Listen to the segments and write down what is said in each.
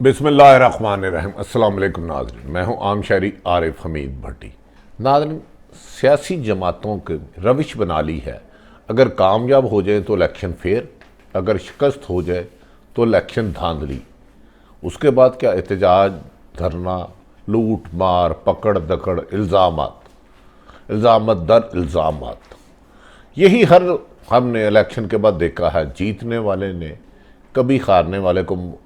बिस्मिल्लाहिर्रहमानिर्रहीम। अस्सलाम वालेकुम नाज़रीन, मैं हूं आम शहरी आरिफ हमीद भट्टी। नाज़रीन, सियासी जमातों की रविश बना ली है, अगर कामयाब हो जाए तो इलेक्शन फेयर, अगर शिकस्त हो जाए तो इलेक्शन धांधली। उसके बाद क्या एहतजाज, धरना, लूट मार, पकड़ दकड़, इल्ज़ामत दर इल्ज़ामत। यही हर हमने इलेक्शन के बाद देखा है। जीतने वाले ने कभी हारने वाले को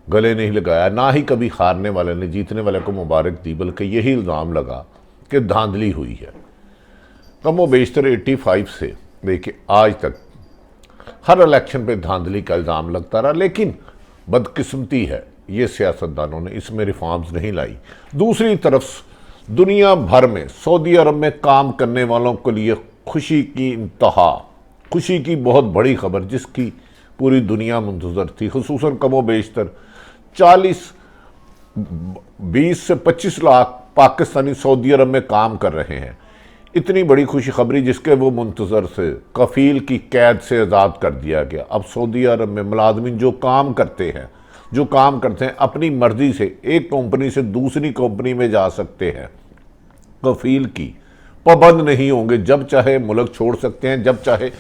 गले नहीं लगाया, ना ही कभी हारने वाले ने जीतने वाले को मुबारक दी, बल्कि यही इल्ज़ाम लगा कि धांधली हुई है। कम व बेशतर 85 से लेके आज तक हर इलेक्शन पे धांधली का इल्ज़ाम लगता रहा, लेकिन बदकिस्मती है ये सियासतदानों ने इसमें रिफॉर्म्स नहीं लाई। दूसरी तरफ दुनिया भर में सऊदी अरब में काम करने वालों के लिए खुशी की इंतहा, खुशी की बहुत बड़ी खबर जिसकी पूरी दुनिया मुंतज़र थी, खुसूसन कम व बेशतर 20 से 25 लाख पाकिस्तानी सऊदी अरब में काम कर रहे हैं। इतनी बड़ी खुशखबरी जिसके वो मुंतज़र से कफ़ील की कैद से आज़ाद कर दिया गया। अब सऊदी अरब में मुलाजमीन जो काम करते हैं अपनी मर्ज़ी से एक कंपनी से दूसरी कंपनी में जा सकते हैं, कफ़ील की पाबंद नहीं होंगे, जब चाहे मुल्क छोड़ सकते हैं, जब चाहे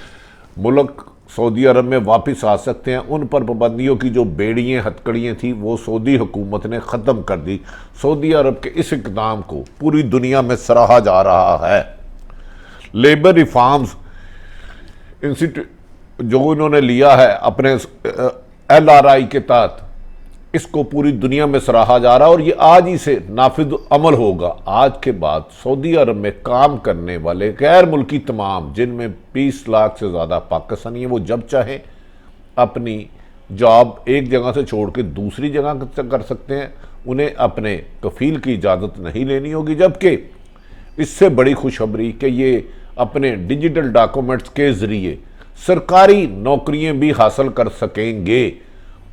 मुल्क सऊदी अरब में वापस आ सकते हैं। उन पर पाबंदियों की जो बेड़ियाँ हथकड़ियाँ थी वो सऊदी हुकूमत ने ख़त्म कर दी। सऊदी अरब के इस इक़दाम को पूरी दुनिया में सराहा जा रहा है। लेबर रिफॉर्म्स इंस्टीट्यूट जो इन्होंने लिया है अपने LRI के तहत, इसको पूरी दुनिया में सराहा जा रहा है और ये आज ही से नाफिज अमल होगा। आज के बाद सऊदी अरब में काम करने वाले गैर मुल्की तमाम, जिनमें 20 लाख से ज़्यादा पाकिस्तानी हैं, वो जब चाहे अपनी जॉब एक जगह से छोड़ के दूसरी जगह कर सकते हैं। उन्हें अपने कफ़ील की इजाज़त नहीं लेनी होगी। जबकि इससे बड़ी खुशखबरी कि ये अपने डिजिटल डॉक्यूमेंट्स के ज़रिए सरकारी नौकरियाँ भी हासिल कर सकेंगे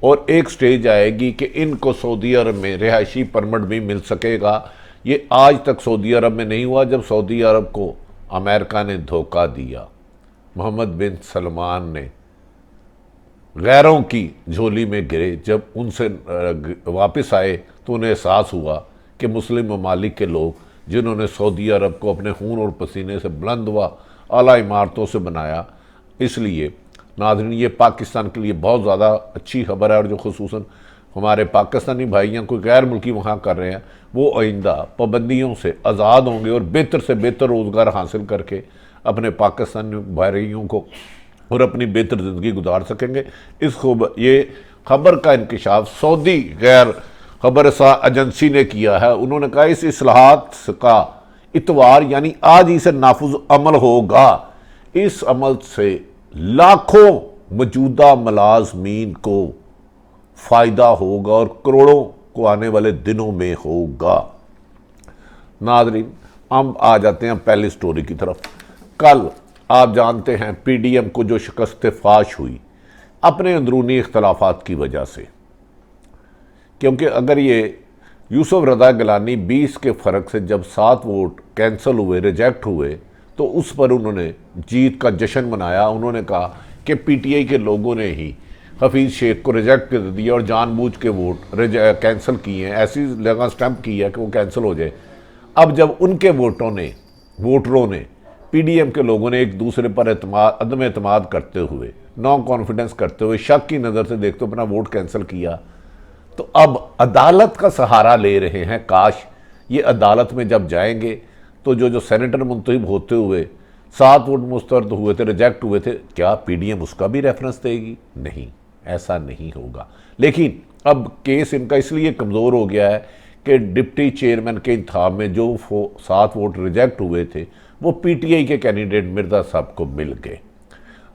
और एक स्टेज आएगी कि इनको सऊदी अरब में रिहायशी परमिट भी मिल सकेगा। ये आज तक सऊदी अरब में नहीं हुआ। जब सऊदी अरब को अमेरिका ने धोखा दिया, मोहम्मद बिन सलमान ने गैरों की झोली में गिरे, जब उनसे वापस आए तो उन्हें एहसास हुआ कि मुस्लिम ममालिक के लोग जिन्होंने सऊदी अरब को अपने खून और पसीने से बुलंद व आला इमारतों से बनाया, इसलिए नाज़रीन ये पाकिस्तान के लिए बहुत ज़्यादा अच्छी खबर है। और जो खुसूसन हमारे पाकिस्तानी भाइयों को गैर मुल्की वहाँ कर रहे हैं, वो आइंदा पाबंदियों से आज़ाद होंगे और बेहतर से बेहतर रोज़गार हासिल करके अपने पाकिस्तानी भाइयों को और अपनी बेहतर ज़िंदगी गुजार सकेंगे। ये खबर का इंकशाफ सऊदी गैर खबर एजेंसी ने किया है। उन्होंने कहा इस इस्लाहात का इतवार यानी आज ही से नाफुज अमल होगा। इस अमल से लाखों मौजूदा मुलाजमीन को फ़ायदा होगा और करोड़ों को आने वाले दिनों में होगा। नाज़रीन, हम आ जाते हैं पहली स्टोरी की तरफ। कल आप जानते हैं PDM को जो शिकस्त फाश हुई अपने अंदरूनी इख्तलाफात की वजह से, क्योंकि अगर ये यूसुफ रज़ा गिलानी 20 के फ़र्क से जब 7 वोट कैंसिल हुए, रिजेक्ट हुए, तो उस पर उन्होंने जीत का जश्न मनाया। उन्होंने कहा कि PTI के लोगों ने ही हफीज़ शेख को रिजेक्ट कर दिया और जानबूझ के वोट कैंसिल किए हैं, ऐसी जगह स्टैंप की है कि वो कैंसिल हो जाए। अब जब उनके वोटरों ने PDM के लोगों ने एक दूसरे पर अदम एतमाद करते हुए, नो कॉन्फिडेंस करते हुए, शक की नज़र से देखते अपना वोट कैंसिल किया, तो अब अदालत का सहारा ले रहे हैं। काश ये अदालत में जब जाएंगे तो जो सेनेटर मुंतखब होते हुए 7 वोट मुस्तरद हुए थे, रिजेक्ट हुए थे, क्या PDM उसका भी रेफरेंस देगी? नहीं, ऐसा नहीं होगा। लेकिन अब केस इनका इसलिए कमज़ोर हो गया है कि डिप्टी चेयरमैन के इंतखाब में जो 7 वोट रिजेक्ट हुए थे वो PTI के कैंडिडेट मिर्ज़ा साहब को मिल गए।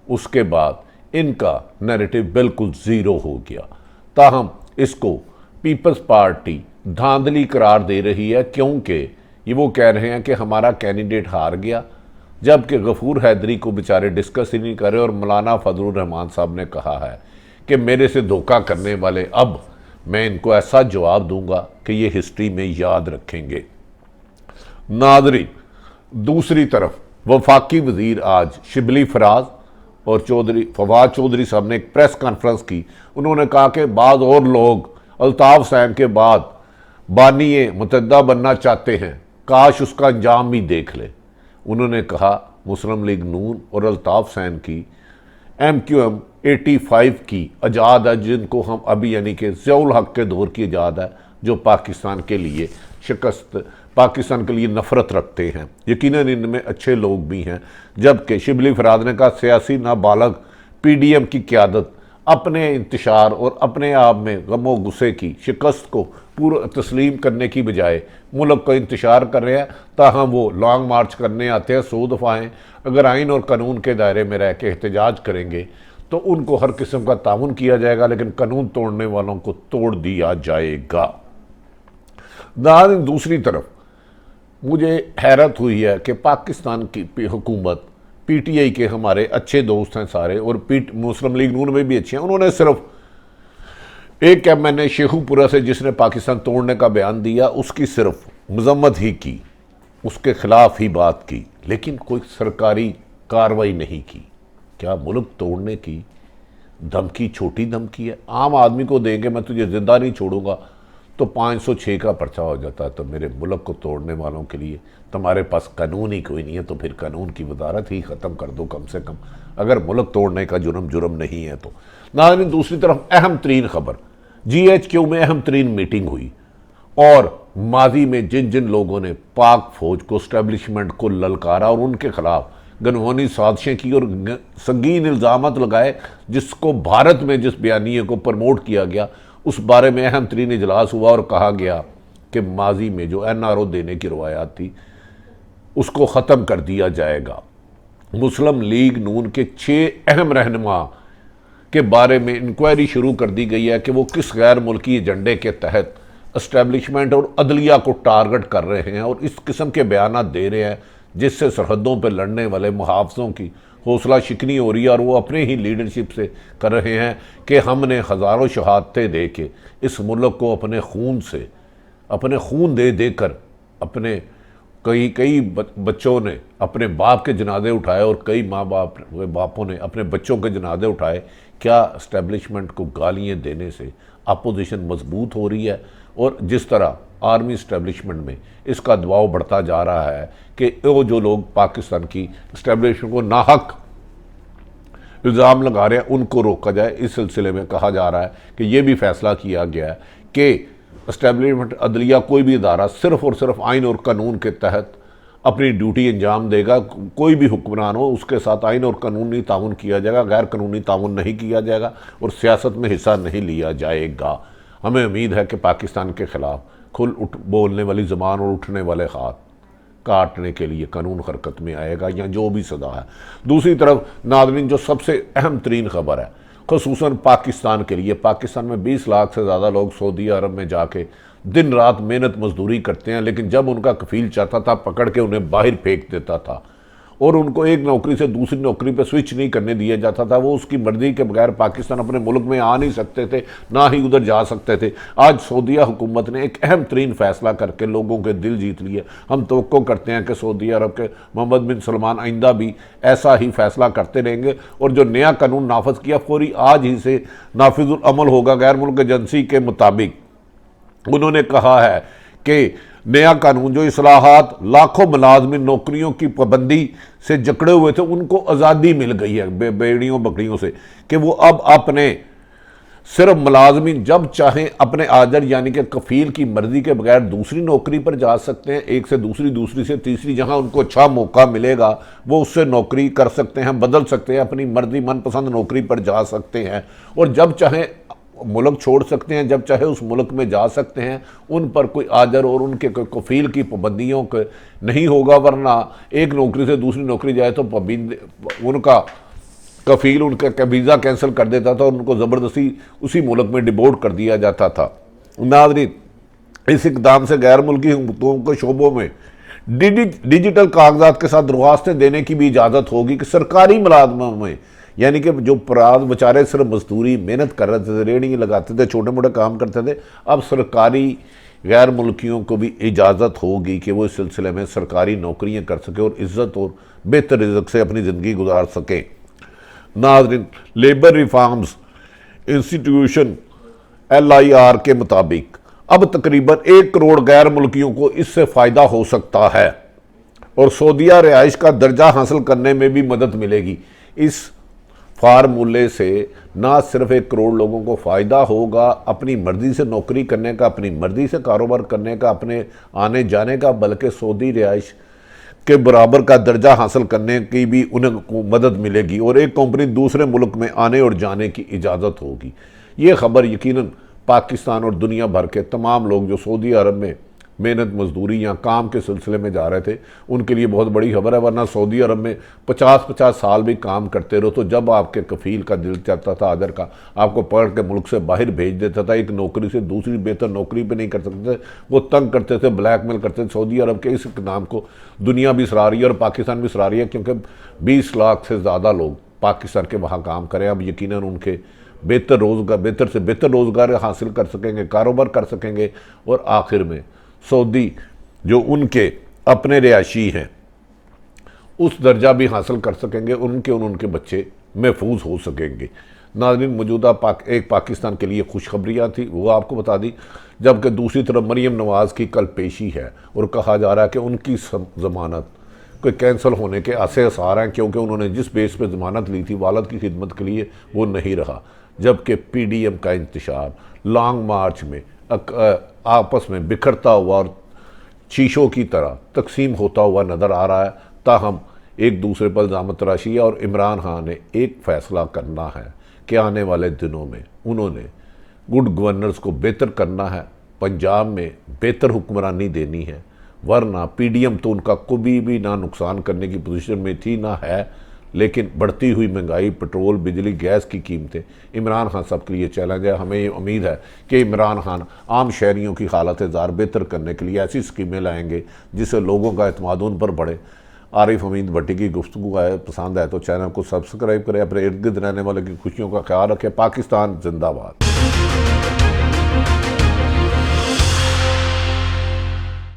उसके बाद इनका नैरेटिव बिल्कुल ज़ीरो हो गया। ताहम इसको पीपल्स पार्टी धांधली करार दे रही है, क्योंकि ये वो कह रहे हैं कि हमारा कैंडिडेट हार गया, जबकि गफूर हैदरी को बेचारे डिस्कस ही नहीं कर रहे। और मौलाना फजलुर रहमान साहब ने कहा है कि मेरे से धोखा करने वाले, अब मैं इनको ऐसा जवाब दूंगा कि ये हिस्ट्री में याद रखेंगे। नाज़रीन, दूसरी तरफ वफाकी वज़ीर आज शिबली फराज और फवाद चौधरी साहब ने एक प्रेस कॉन्फ्रेंस की। उन्होंने कहा कि बाद और लोग अल्ताफ हुसैन के बाद बानी मुतहदा बनना चाहते हैं, काश उसका अंजाम भी देख ले। उन्होंने कहा मुस्लिम लीग नून और अल्ताफ हुसैन की MQM 85 की आज़ाद है, जिनको हम अभी यानी कि ज़ियाउल हक के दौर की आज़ाद है, जो पाकिस्तान के लिए शिकस्त, पाकिस्तान के लिए नफ़रत रखते हैं। यकीनन इनमें अच्छे लोग भी हैं, जबकि शिबली फराद ने कहा सियासी नाबालग PDM की क़यादत अपने इंतशार और अपने आप में गमो गुस्से की शिकस्त को पूरा तस्लीम करने की बजाय मुल्क का इंतशार कर रहे हैं, ताहम वो लॉन्ग मार्च करने आते हैं 100 दफ़ाएँ। अगर आइन और कानून के दायरे में रह के एहतजाज करेंगे तो उनको हर किस्म का ताउन किया जाएगा, लेकिन कानून तोड़ने वालों को तोड़ दिया जाएगा। दूसरी तरफ मुझे हैरत हुई है कि पाकिस्तान की हुकूमत, PTI के हमारे अच्छे दोस्त हैं सारे, और मुस्लिम लीग नून में भी अच्छे हैं, उन्होंने सिर्फ एक MNA शेखुपुरा से जिसने पाकिस्तान तोड़ने का बयान दिया उसकी सिर्फ मजम्मत ही की, उसके खिलाफ ही बात की, लेकिन कोई सरकारी कार्रवाई नहीं की। क्या मुल्क तोड़ने की धमकी छोटी धमकी है? आम आदमी को देंगे मैं तुझे जिंदा नहीं छोड़ूंगा तो 506 का पर्चा हो जाता है। तो मेरे मुल्क को तोड़ने वालों के लिए तुम्हारे पास कानून ही कोई नहीं है, तो फिर कानून की वजारत ही ख़त्म कर दो कम से कम, अगर मुल्क तोड़ने का जुर्म नहीं है तो। नाज़रीन, दूसरी तरफ अहम तरीन खबर, GHQ में अहम तरीन मीटिंग हुई और माजी में जिन जिन लोगों ने पाक फौज को, स्टैब्लिशमेंट को ललकारा और उनके खिलाफ गनवानी साजिशें की और संगीन इल्ज़ामात लगाए, जिसको भारत में जिस बयानिए को प्रमोट किया गया उस बारे में अहम तरीन इजलास हुआ और कहा गया कि माजी में जो NRO देने की रवायात थी उसको ख़त्म कर दिया जाएगा। मुस्लिम लीग नून के 6 अहम रहनुमा के बारे में इंक्वायरी शुरू कर दी गई है कि वो किस गैर मुल्की एजेंडे के तहत एस्टेब्लिशमेंट और अदलिया को टारगेट कर रहे हैं और इस किस्म के बयान दे रहे हैं जिससे सरहदों पर लड़ने वाले मुहाफ़िज़ों की हौसला शिकनी हो रही है। और वो अपने ही लीडरशिप से कर रहे हैं कि हमने हज़ारों शहादतें दे के इस मुल्क को अपने खून से, अपने खून दे देकर, अपने कई बच्चों ने अपने बाप के जनाजे उठाए और कई माँ बापों ने अपने बच्चों के जनाजे उठाए। क्या इस्टेब्लिशमेंट को गालियाँ देने से अपोजिशन मजबूत हो रही है? और जिस तरह आर्मी इस्टेब्लिशमेंट में इसका दबाव बढ़ता जा रहा है कि वो जो लोग पाकिस्तान की इस्टेब्लिशमेंट को नाहक इल्ज़ाम लगा रहे हैं उनको रोका जाए। इस सिलसिले में कहा जा रहा है कि ये भी फैसला किया गया है कि इस्टेब्लिशमेंट अदलिया कोई भी इदारा सिर्फ़ और सिर्फ आइन और कानून के तहत अपनी ड्यूटी अंजाम देगा। कोई भी हुक्मरान हो उसके साथ आइन और कानूनी ताउन किया जाएगा, गैर कानूनी ताउन नहीं किया जाएगा और सियासत में हिस्सा नहीं लिया जाएगा। हमें उम्मीद है कि पाकिस्तान के ख़िलाफ़ खुल बोलने वाली ज़बान और उठने वाले हाथ काटने के लिए कानून हरकत में आएगा या जो भी सदा है। दूसरी तरफ नाज़रीन, जो सबसे अहम तरीन खबर है ख़ुसूसन पाकिस्तान के लिए, पाकिस्तान में 20 लाख से ज़्यादा लोग सऊदी अरब में जाके दिन रात मेहनत मजदूरी करते हैं, लेकिन जब उनका कफील चाहता था पकड़ के उन्हें बाहर फेंक देता था और उनको एक नौकरी से दूसरी नौकरी पर स्विच नहीं करने दिया जाता था। वो उसकी मर्जी के बगैर पाकिस्तान अपने मुल्क में आ नहीं सकते थे, ना ही उधर जा सकते थे। आज सऊदीया हुकूमत ने एक अहम तरीन फैसला करके लोगों के दिल जीत लिए। हम तवक्को करते हैं कि सऊदी अरब के मोहम्मद बिन सलमान आइंदा भी ऐसा ही फैसला करते रहेंगे और जो नया कानून नाफज किया फौरी आज ही से नाफिजुल अमल होगा। गैर मुल्क एजेंसी के मुताबिक उन्होंने कहा है कि नया कानून जो इस्लाहात लाखों मुलाजमिन नौकरियों की पाबंदी से जकड़े हुए थे उनको आज़ादी मिल गई है बेड़ियों बकरियों से, कि वो अब अपने सिर्फ मुलाजमिन जब चाहें अपने आजर यानी कि कफील की मर्जी के बगैर दूसरी नौकरी पर जा सकते हैं, एक से दूसरी, दूसरी से तीसरी, जहां उनको अच्छा मौका मिलेगा वो उससे नौकरी कर सकते हैं, बदल सकते हैं, अपनी मर्जी मनपसंद नौकरी पर जा सकते हैं और जब चाहें मुल्क छोड़ सकते हैं, जब चाहे उस मुल्क में जा सकते हैं। उन पर कोई आजर और उनके कोई कफील की पाबंदियों के नहीं होगा, वरना एक नौकरी से दूसरी नौकरी जाए तो उनका कफील उनका वीज़ा कैंसिल कर देता था और उनको ज़बरदस्ती उसी मुल्क में डिपोर्ट कर दिया जाता था। नाज़रीन, इस इक़दाम से गैर मुल्की हुकूमतों के शोबों में डिजिटल कागजात के साथ दरख्वास्तें देने की भी इजाज़त होगी कि सरकारी मुलाजमों में, यानी कि जो पराज बेचारे सिर्फ मजदूरी मेहनत कर रहे थे, रेहड़ी लगाते थे, छोटे मोटे काम करते थे, अब सरकारी गैर मुल्कियों को भी इजाज़त होगी कि वो इस सिलसिले में सरकारी नौकरियां कर सके और इज़्ज़त और बेहतर रिज़्क़ से अपनी ज़िंदगी गुजार सकें। नाज़रीन, लेबर रिफॉर्म्स इंस्टीट्यूशन LIR के मुताबिक अब तकरीबन 1 करोड़ गैर मुल्कियों को इससे फ़ायदा हो सकता है और सऊदीया रिहाइश का दर्जा हासिल करने में भी मदद मिलेगी। इस फार्मूले से ना सिर्फ 1 करोड़ लोगों को फ़ायदा होगा अपनी मर्ज़ी से नौकरी करने का, अपनी मर्ज़ी से कारोबार करने का, अपने आने जाने का, बल्कि सऊदी रिहाइश के बराबर का दर्जा हासिल करने की भी उन्हें मदद मिलेगी और एक कंपनी दूसरे मुल्क में आने और जाने की इजाज़त होगी। ये खबर यकीनन पाकिस्तान और दुनिया भर के तमाम लोग जो सऊदी अरब में मेहनत मजदूरी या काम के सिलसिले में जा रहे थे उनके लिए बहुत बड़ी खबर है। वरना सऊदी अरब में 50-50 साल भी काम करते रहो तो जब आपके कफील का दिल चाहता था अदर का, आपको पढ़ के मुल्क से बाहर भेज देता था, एक नौकरी से दूसरी बेहतर नौकरी पे नहीं कर सकते थे, वो तंग करते थे, ब्लैकमेल करते थे। सऊदी अरब के इस इक़दाम को दुनिया भी सराह रही है और पाकिस्तान भी सराह रही है क्योंकि 20 लाख से ज़्यादा लोग पाकिस्तान के वहाँ काम करें। अब यकीनन उनके बेहतर से बेहतर रोज़गार हासिल कर सकेंगे, कारोबार कर सकेंगे और आखिर में सऊदी जो उनके अपने रिहायशी हैं उस दर्जा भी हासिल कर सकेंगे, उनके बच्चे महफूज हो सकेंगे। नाज़रीन, मौजूदा एक पाकिस्तान के लिए खुशखबरियाँ थी, वो आपको बता दी, जबकि दूसरी तरफ मरीम नवाज़ की कल पेशी है और कहा जा रहा है कि उनकी ज़मानत कोई कैंसिल होने के आसार हैं क्योंकि उन्होंने जिस बेस पे ज़मानत ली थी वालद की खिदमत के लिए वो नहीं रहा। जबकि PDM का इंतशार लॉन्ग मार्च में आपस में बिखरता हुआ और शीशों की तरह तकसीम होता हुआ नज़र आ रहा है। ताहम एक दूसरे पर इल्ज़ाम तराशी है और इमरान खान ने एक फ़ैसला करना है कि आने वाले दिनों में उन्होंने गुड गवर्नेंस को बेहतर करना है, पंजाब में बेहतर हुक्मरानी देनी है, वरना PDM तो उनका कभी भी ना नुकसान करने की पोजीशन में थी ना है। लेकिन बढ़ती हुई महंगाई, पेट्रोल, बिजली, गैस की कीमतें इमरान खान सब के लिए चैलेंज है। हमें ये उम्मीद है कि इमरान खान आम शहरियों की हालत ज़ार बेहतर करने के लिए ऐसी स्कीमें लाएंगे जिससे लोगों का एतमाद उन पर बढ़े। आरिफ हमीद भट्टी की गुफ्तगू आए पसंद आए तो चैनल को सब्सक्राइब करें, अपने इर्द गिर्द रहने वाले की खुशियों का ख्याल रखें। पाकिस्तान जिंदाबाद।